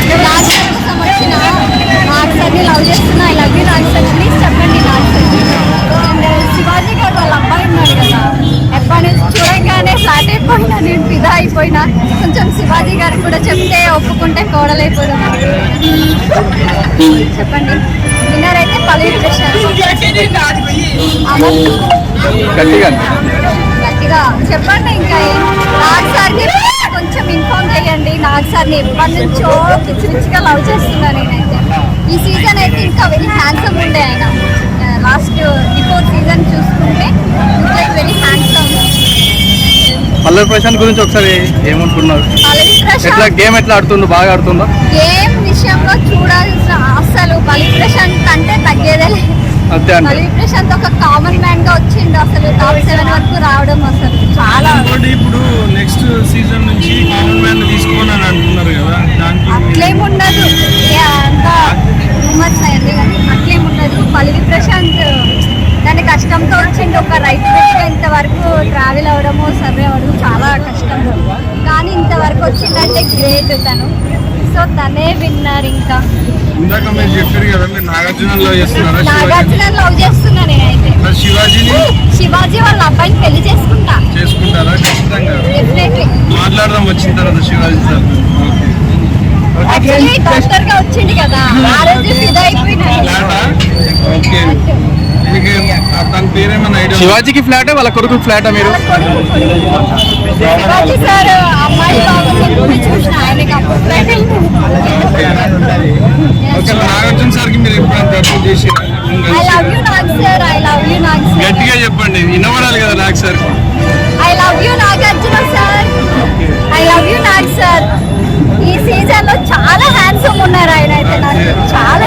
వచ్చిన నాగ్ సార్ని లవ్ చేస్తున్నా, I love you Nag sir, please చెప్పండి నాగ్ సార్. అండ్ శివాజీ గారు వాళ్ళ అబ్బాయి ఉన్నారు కదా, ఎప్పటి నుంచి చూడంగానే ఫ్లాట్ అయిపోయినా, నేను ఫిదా అయిపోయినా. కొంచెం శివాజీ గారికి కూడా చెప్తే ఒప్పుకుంటే కోడలైపోదాం. చెప్పండి. విన్నర్ అయితే పల్లవి ప్రశాంత్. గట్టిగా చెప్పండి. ఇంకా నాగ్ సార్కి కొంచెం ఇన్ఫార్మ్ చేయండి. నాగ్ సార్ని ఎప్పటి నుంచో పిచ్చి పిచ్చిగా లవ్ చేస్తున్నా నేనైతే. ఈ సీజన్ అయితే ఇంకా వెరీ హ్యాండ్సమ్ ఉండే ఆయన. లాస్ట్ బిఫోర్ సీజన్ చూసుకుంటే వెరీ హ్యాండ్సమ్. పల్లవి ప్రశాంత్ గురించి ఒకసారి ఏమనుకున్నారు? పల్లవి ప్రశాంత్ గేమ్ ఎట్లా ఆడుతుందో, బాగా ఆడుతుందో? గేమ్ విషయంలో చూడాల్సిన అసలు పల్లవి ప్రశాంత్ అంటే తగ్గేదే లేదు. పల్లవి ప్రశాంత్ ఒక కామన్ మ్యాన్ గా వచ్చిండు. అసలు టాప్ 7 వరకు రావడం అసలు చాలా. ఇప్పుడు నెక్స్ట్ సీజన్ నుంచి కామన్ మ్యాన్ తీసుకోవాలని అంటున్నారు కదా, అట్లేముండదు. అంతా రూమర్స్ అయ్యింది కానీ అట్లేముండదు. పల్లవి ప్రశాంత్ దాని కష్టంతో వచ్చిండు. ఒక రైట్ ఇంత వరకు ట్రావెల్ అవ్వడము, సర్వే అవ్వడం చాలా కష్టం, కానీ ఇంతవరకు వచ్చిందంటే గ్రేట్ తను. సో తనే విన్నర్. ఇంకా ఇందాక మీరు చెప్పారు కదా, మీరు నాగార్జున లవ్ చేస్తున్నారా? నాగార్జున లవ్ చేస్తున్నా నేనైతే. శివాజీ వాళ్ళ అబ్బాయిని పెళ్లి చేసుకుంటారా? ఖచ్చితంగా మాట్లాడదాం వచ్చిన తర్వాత శివాజీ సార్. డాక్టర్ గా వచ్చింది కదా, ఆ రోజు ఫిదా అయిపోయినా. ఓకే, తన పేరేమన్నా ఐడియా? శివాజీకి ఫ్లాట్, వాళ్ళ కొడుకు ఫ్లాటా మీరు? శివాజీ సార్ అమ్మాయి బాగుంది చూసిన ఆయనకి నాగార్జున సార్ కి మీరు ఎప్పుడైనా ప్రపోజ్ చేసిరా? I love you Nag sir, I love you Nag sir. గట్టిగా చెప్పండి, వినబడాలి కదా Nag sir. I love you Nagarjuna sir, I love you Nag sir. ఈ సీజన్ లో చాలా హ్యాండ్సమ్ ఉన్నారు ఆయన అయితే. నాకు చాలా